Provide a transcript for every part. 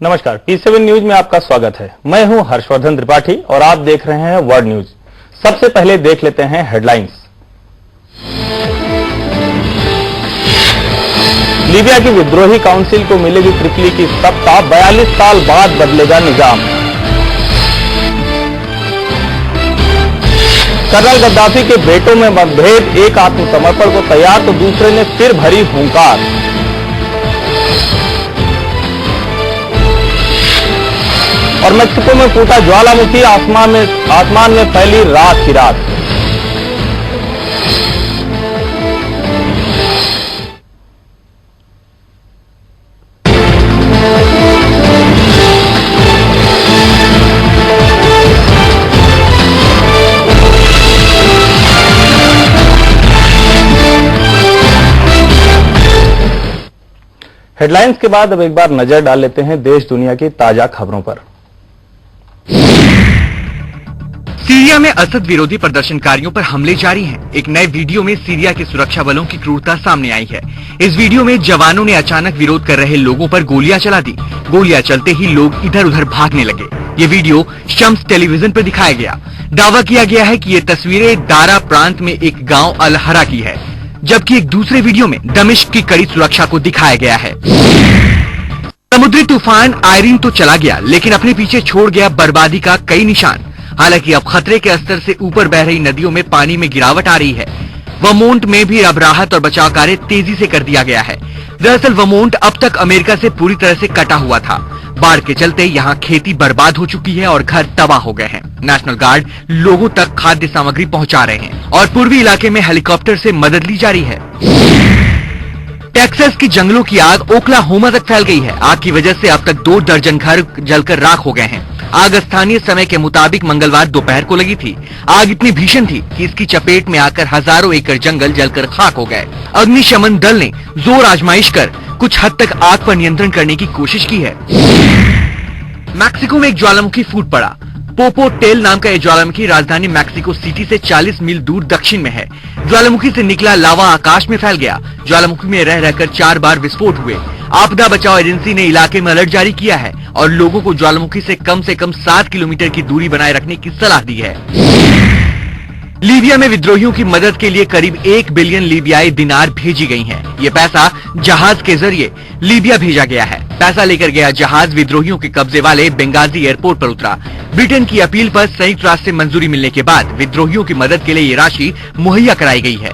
नमस्कार, P7 news में आपका स्वागत है। मैं हूं हर्षवर्धन त्रिपाठी और आप देख रहे हैं वर्ल्ड न्यूज। सबसे पहले देख लेते हैं हेडलाइंस। लीबिया की विद्रोही काउंसिल को मिलेगी ट्रिपली की सत्ता, 42 साल बाद बदलेगा निजाम। कर्नल गद्दाफी के बेटों में मतभेद, एक आत्मसमर्पण को तैयार तो दूसरे ने फिर भरी हुंकार। और मेक्सिको में फूटा ज्वालामुखी, आसमान में फैली राख की रात। हेडलाइंस के बाद अब एक बार नजर डाल लेते हैं देश दुनिया की ताजा खबरों पर। सीरिया में असद विरोधी प्रदर्शनकारियों पर हमले जारी हैं। एक नए वीडियो में सीरिया के सुरक्षा बलों की क्रूरता सामने आई है। इस वीडियो में जवानों ने अचानक विरोध कर रहे लोगों पर गोलियां चला दी। गोलियां चलते ही लोग इधर उधर भागने लगे। ये वीडियो शम्स टेलीविजन पर दिखाया गया। दावा किया गया है कि ये तस्वीरें दारा प्रांत में एक गांव अल-हरा की है, जबकि एक दूसरे वीडियो में दमिश्क की कड़ी सुरक्षा को दिखाया गया है। समुद्री तूफान आयरीन तो चला गया, लेकिन अपने पीछे छोड़ गया बर्बादी का कई निशान। हालांकि अब खतरे के स्तर से ऊपर बह रही नदियों में पानी में गिरावट आ रही है। वर्मोंट में भी अब राहत और बचाव कार्य तेजी से कर दिया गया है। दरअसल वर्मोंट अब तक अमेरिका से पूरी तरह से कटा हुआ था। बाढ़ के चलते यहाँ खेती बर्बाद हो चुकी है और घर तबाह हो गए हैं। नेशनल गार्ड लोगों तक खाद्य सामग्री पहुँचा रहे हैं और पूर्वी इलाके में हेलीकॉप्टर से मदद ली जा रही है। टेक्सास की जंगलों की आग ओक्लाहोमा तक फैल गई है। आग की वजह से अब तक 2 दर्जन घर जलकर राख हो गए हैं। आग स्थानीय समय के मुताबिक मंगलवार दोपहर को लगी थी। आग इतनी भीषण थी कि इसकी चपेट में आकर हजारों एकड़ जंगल जलकर खाक हो गए। अग्निशमन दल ने जोर आजमाइश कर कुछ हद तक आग पर नियंत्रण करने की कोशिश की है। मैक्सिको में एक ज्वालामुखी फूट पड़ा। पोपोटेल नाम का यह ज्वालामुखी राजधानी मैक्सिको सिटी से 40 मील दूर दक्षिण में है। ज्वालामुखी से निकला लावा आकाश में फैल गया। ज्वालामुखी में रह रहकर 4 बार विस्फोट हुए। आपदा बचाव एजेंसी ने इलाके में अलर्ट जारी किया है और लोगों को ज्वालामुखी से कम 7 किलोमीटर की दूरी बनाए रखने की सलाह दी है। लीबिया में विद्रोहियों की मदद के लिए करीब 1 बिलियन लीबियाई दिनार भेजी गई हैं। ये पैसा जहाज के जरिए लीबिया भेजा गया है। पैसा लेकर गया जहाज विद्रोहियों के कब्जे वाले बेंगाजी एयरपोर्ट पर उतरा। ब्रिटेन की अपील पर संयुक्त राष्ट्र से मंजूरी मिलने के बाद विद्रोहियों की मदद के लिए ये राशि मुहैया कराई गई है।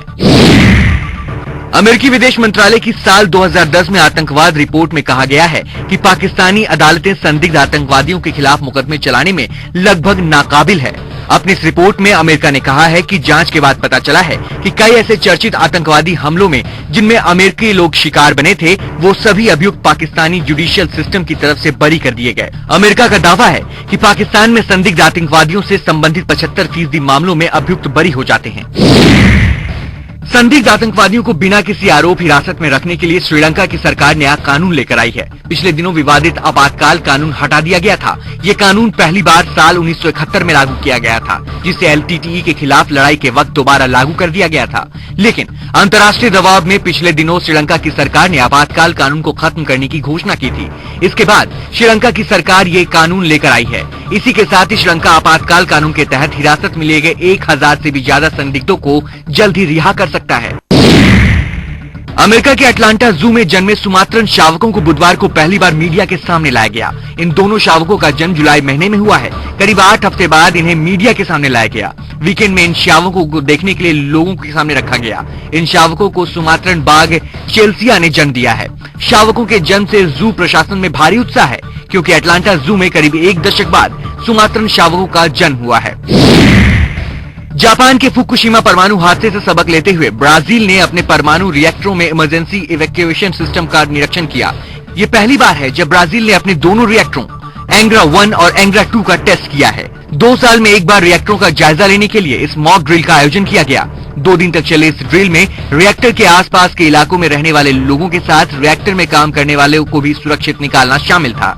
अमेरिकी विदेश मंत्रालय की साल 2010 में आतंकवाद रिपोर्ट में कहा गया है कि पाकिस्तानी अदालतें संदिग्ध आतंकवादियों के खिलाफ मुकदमे चलाने में लगभग नाकाबिल है। अपनी इस रिपोर्ट में अमेरिका ने कहा है कि जांच के बाद पता चला है कि कई ऐसे चर्चित आतंकवादी हमलों में जिनमें अमेरिकी लोग शिकार बने थे, वो सभी अभियुक्त पाकिस्तानी जुडिशियल सिस्टम की तरफ से बरी कर दिए गए। अमेरिका का दावा है कि पाकिस्तान में संदिग्ध आतंकवादियों से संबंधित 75% मामलों में अभियुक्त बरी हो जाते हैं। संदिग्ध आतंकवादियों को बिना किसी आरोप हिरासत में रखने के लिए श्रीलंका की सरकार नया कानून लेकर आई है। पिछले दिनों विवादित आपातकाल कानून हटा दिया गया था। ये कानून पहली बार साल 1971 में लागू किया गया था, जिसे LTTE के खिलाफ लड़ाई के वक्त दोबारा लागू कर दिया गया था। लेकिन अंतर्राष्ट्रीय दबाव में पिछले दिनों श्रीलंका की सरकार ने आपातकाल कानून को खत्म करने की घोषणा की थी। इसके बाद श्रीलंका की सरकार ये कानून लेकर आई है। इसी के साथ ही श्रीलंका आपातकाल कानून के तहत हिरासत में लिए गए 1000 से भी ज्यादा संदिग्धों को जल्द ही रिहा कर सकता है। अमेरिका के अटलांटा जू में जन्मे सुमात्रन शावकों को बुधवार को पहली बार मीडिया के सामने लाया गया। इन दोनों शावकों का जन्म जुलाई महीने में हुआ है। करीब 8 हफ्ते बाद इन्हें मीडिया के सामने लाया गया। वीकेंड में इन शावकों को देखने के लिए लोगों के सामने रखा गया। इन शावकों को सुमात्रन बाघ चेल्सिया ने जन्म दिया है। शावकों के जन्म से जू प्रशासन में भारी उत्साह है, क्योंकि अटलांटा जू में करीब 1 दशक बाद सुमात्रन शावकों का जन्म हुआ है। जापान के फुकुशिमा परमाणु हादसे से सबक लेते हुए ब्राजील ने अपने परमाणु रिएक्टरों में इमरजेंसी इवैक्यूएशन सिस्टम का निरीक्षण किया। ये पहली बार है जब ब्राजील ने अपने दोनों रिएक्टरों एंग्रा 1 और एंग्रा 2 का टेस्ट किया है। 2 साल में एक बार रिएक्टरों का जायजा लेने के लिए इस मॉक ड्रिल का आयोजन किया गया। 2 दिन तक चले इस ड्रिल में रिएक्टर के आसपास के इलाकों में रहने वाले लोगों के साथ रिएक्टर में काम करने वालों को भी सुरक्षित निकालना शामिल था।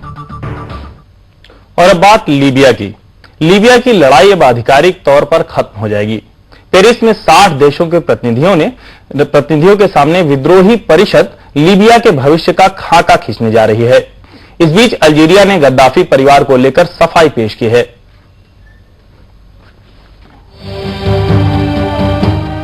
और अब बात लीबिया की। लीबिया की लड़ाई अब आधिकारिक तौर पर खत्म हो जाएगी। पेरिस में 60 देशों के प्रतिनिधियों के सामने विद्रोही परिषद लीबिया के भविष्य का खाका खींचने जा रही है। इस बीच अल्जीरिया ने गद्दाफी परिवार को लेकर सफाई पेश की है।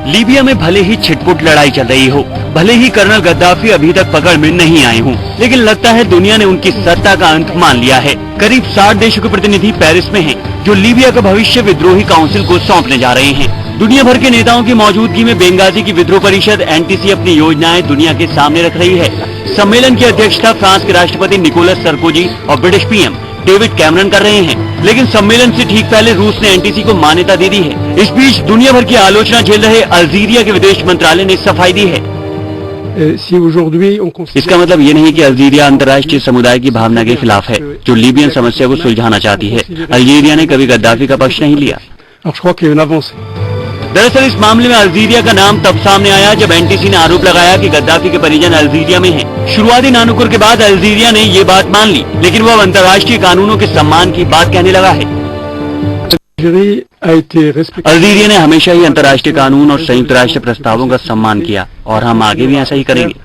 लीबिया में भले ही छिटपुट लड़ाई चल रही हो, भले ही कर्नल गद्दाफी अभी तक पकड़ में नहीं आए हों, लेकिन लगता है दुनिया ने उनकी सत्ता का अंत मान लिया है। करीब 60 देशों के प्रतिनिधि पेरिस में हैं, जो लीबिया का भविष्य विद्रोही काउंसिल को सौंपने जा रहे हैं। दुनिया भर के नेताओं की मौजूदगी में बेंगाजी की विद्रोह परिषद एनटीसी अपनी योजनाएं दुनिया के सामने रख रही है। सम्मेलन की अध्यक्षता फ्रांस के राष्ट्रपति निकोलस सरकोजी और ब्रिटिश पीएम डेविड कैमरन कर रहे हैं, लेकिन सम्मेलन से ठीक पहले रूस ने एनटीसी को मान्यता दे दी है। इस बीच दुनिया भर की आलोचना झेल रहे अल्जीरिया के विदेश मंत्रालय ने सफाई दी है। इसका मतलब ये नहीं कि अल्जीरिया अंतर्राष्ट्रीय समुदाय की भावना के खिलाफ है, जो लीबियन समस्या को सुलझाना चाहती है। अल्जीरिया ने कभी गद्दाफी का पक्ष नहीं लिया। दरअसल इस मामले में अल्जीरिया का नाम तब सामने आया जब एनटीसी ने आरोप लगाया कि गद्दाफी के परिजन अल्जीरिया में हैं। शुरुआती नानुकुर के बाद अल्जीरिया ने ये बात मान ली, लेकिन वो अब अंतर्राष्ट्रीय कानूनों के सम्मान की बात कहने लगा है। अल्जीरिया ने हमेशा ही अंतर्राष्ट्रीय कानून और संयुक्त राष्ट्र प्रस्तावों का सम्मान किया और हम आगे भी ऐसा ही करेंगे।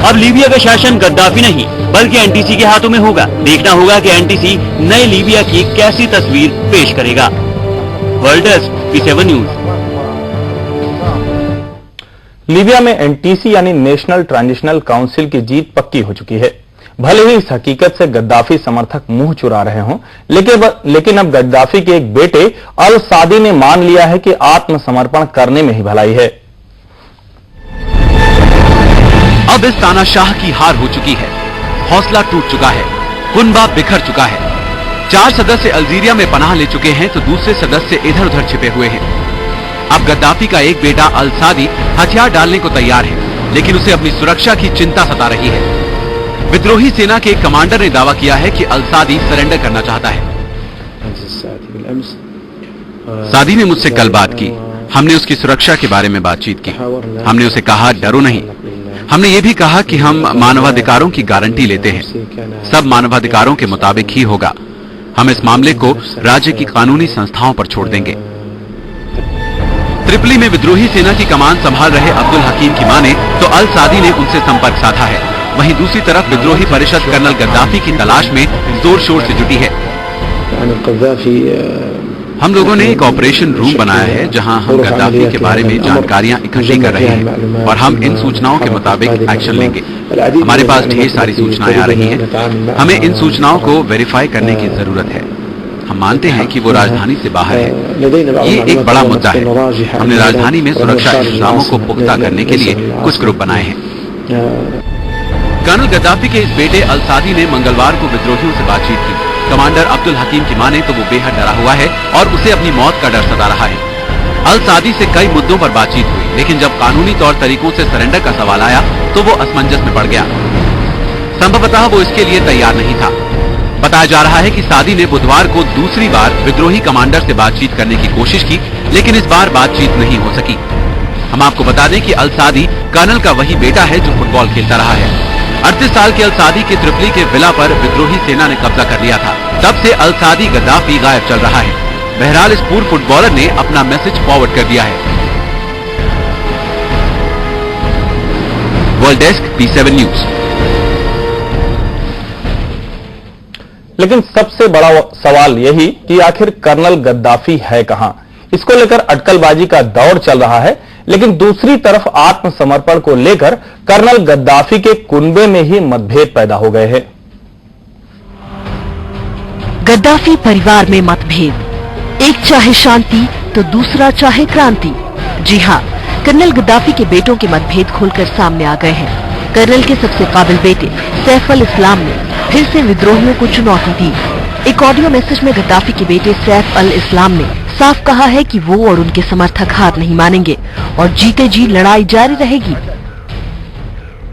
अब लीबिया का शासन गद्दाफी नहीं बल्कि एनटीसी के हाथों में होगा। देखना होगा कि एनटीसी नए लीबिया की कैसी तस्वीर पेश करेगा। World desk P7 news. Libya में एनटीसी यानी नेशनल ट्रांजिशनल काउंसिल की जीत पक्की हो चुकी है। भले ही इस हकीकत से गद्दाफी समर्थक मुंह चुरा रहे हों, लेकिन अब गद्दाफी के एक बेटे अल सादी ने मान लिया है कि आत्मसमर्पण करने में ही भलाई है। अब इस तानाशाह की हार हो चुकी है, हौसला टूट चुका है, कुनबा बिखर चुका है। 4 सदस्य अल्जीरिया में पनाह ले चुके हैं तो दूसरे सदस्य इधर उधर छिपे हुए हैं। अब गद्दाफी का एक बेटा अल सादी हथियार डालने को तैयार है, लेकिन उसे अपनी सुरक्षा की चिंता सता रही है। विद्रोही सेना के एक कमांडर ने दावा किया है कि अल सादी सरेंडर करना चाहता है। सादी ने मुझसे कल बात की, हमने उसकी सुरक्षा के बारे में बातचीत की। हमने उसे कहा डरो नहीं। हमने ये भी कहा कि हम मानवाधिकारों की गारंटी लेते हैं, सब मानवाधिकारों के मुताबिक ही होगा। हम इस मामले को राज्य की कानूनी संस्थाओं पर छोड़ देंगे। त्रिपली में विद्रोही सेना की कमान संभाल रहे अब्दुल हकीम की माने तो अल सादी ने उनसे संपर्क साधा है। वहीं दूसरी तरफ विद्रोही परिषद कर्नल गद्दाफी की तलाश में जोर शोर से जुटी है। हम लोगों ने एक ऑपरेशन रूम बनाया है जहां हम गद्दाफी के बारे में जानकारियां इकट्ठी कर रहे हैं और हम इन सूचनाओं के मुताबिक एक्शन लेंगे। हमारे पास ढेर सारी सूचनाएं आ रही हैं। हमें इन सूचनाओं को वेरीफाई करने की जरूरत है। हम मानते हैं कि वो राजधानी से बाहर है। ये एक बड़ा मुद्दा है। हमने राजधानी में सुरक्षा इंतजामों को पुख्ता करने के लिए कुछ ग्रुप बनाए हैं। कर्नल गद्दाफी के इस बेटे अल सादी ने मंगलवार को विद्रोहियों से बातचीत की। कमांडर अब्दुल हकीम की माने तो वो बेहद डरा हुआ है और उसे अपनी मौत का डर सता रहा है। अल सादी से कई मुद्दों पर बातचीत हुई, लेकिन जब कानूनी तौर तरीकों से सरेंडर का सवाल आया तो वो असमंजस में पड़ गया। संभवतः वो इसके लिए तैयार नहीं था। बताया जा रहा है कि सादी ने बुधवार को दूसरी बार विद्रोही कमांडर से बातचीत करने की कोशिश की, लेकिन इस बार बातचीत नहीं हो सकी। हम आपको बता दें कि अल सादी कर्नल का वही बेटा है जो फुटबॉल खेलता रहा है। 38 साल के अल सादी के त्रिपली के विला पर विद्रोही सेना ने कब्जा कर लिया था। तब से अल सादी गद्दाफी गायब चल रहा है। बहरहाल इस पूर्व फुटबॉलर ने अपना मैसेज फॉरवर्ड कर दिया है। World desk P7 news. लेकिन सबसे बड़ा सवाल यही कि आखिर कर्नल गद्दाफी है कहां। इसको लेकर अटकलबाजी का दौर चल रहा है, लेकिन दूसरी तरफ आत्मसमर्पण को लेकर कर्नल गद्दाफी के कुनबे में ही मतभेद पैदा हो गए हैं। गद्दाफी परिवार में मतभेद, एक चाहे शांति तो दूसरा चाहे क्रांति। जी हां, कर्नल गद्दाफी के बेटों के मतभेद खुलकर सामने आ गए हैं। कर्नल के सबसे काबिल बेटे सैफ अल इस्लाम ने फिर से विद्रोहियों को चुनौती दी। एक ऑडियो मैसेज में गद्दाफी के बेटे सैफ अल इस्लाम ने साफ कहा है कि वो और उनके समर्थक हार नहीं मानेंगे और जीते जी लड़ाई जारी रहेगी।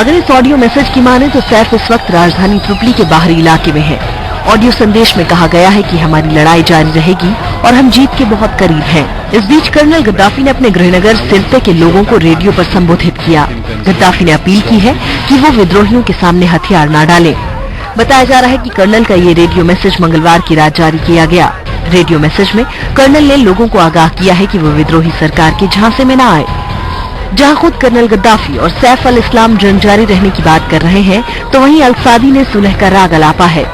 अगर इस ऑडियो मैसेज की माने तो सैफ इस वक्त राजधानी त्रिपली के बाहरी इलाके में है। ऑडियो संदेश में कहा गया है कि हमारी लड़ाई जारी रहेगी और हम जीत के बहुत करीब हैं। इस बीच कर्नल गद्दाफी ने अपने गृहनगर सिरते के लोगों को रेडियो पर संबोधित किया। गद्दाफी ने अपील की है कि वो विद्रोहियों के सामने हथियार न डालें। बताया जा रहा है कि कर्नल का ये रेडियो मैसेज मंगलवार की रात जारी किया गया। रेडियो मैसेज में कर्नल ने लोगों को आगाह किया है कि वो विद्रोही सरकार के झांसे में न आए। जहां खुद कर्नल गद्दाफी और सैफ अल इस्लाम जंग जारी रहने की बात कर रहे हैं, तो वहीं अल सादी ने सुलह का राग अलापा है।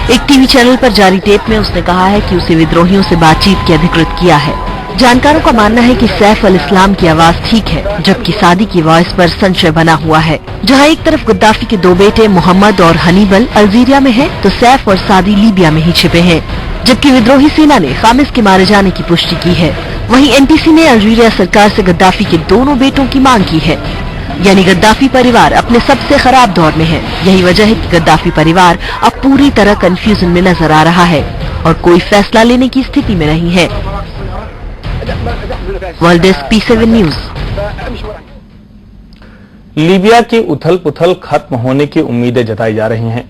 एक टीवी चैनल पर जारी टेप में उसने कहा है कि उसे विद्रोहियों से बातचीत की अधिकृत किया है। जानकारों का मानना है कि सैफ अल इस्लाम की आवाज ठीक है, जबकि सादी की वॉइस पर संशय बना हुआ है। जहां एक तरफ गद्दाफी के 2 बेटे मोहम्मद और हनीबल अल्जीरिया में हैं, तो सैफ और सादी लीबिया में ही छिपे हैं, जबकि विद्रोही सेना ने खामिस के मारे जाने की पुष्टि की है। वहीं एनटीसी ने अल्जीरिया सरकार से गद्दाफी के दोनों बेटों की मांग की है। यानी गद्दाफी परिवार अपने सबसे खराब दौर में है। यही वजह है कि गद्दाफी परिवार अब पूरी तरह कंफ्यूजन में नजर आ रहा है और कोई फैसला लेने की स्थिति में नहीं है। World desk P7 news. Libya की उथल पुथल खत्म होने की उम्मीदें जताई जा रही हैं,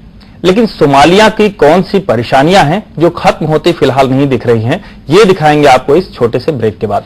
लेकिन सोमालिया की कौन सी परेशानियां हैं जो खत्म होती फिलहाल नहीं दिख रही हैं, ये दिखाएंगे आपको इस छोटे से ब्रेक के बाद।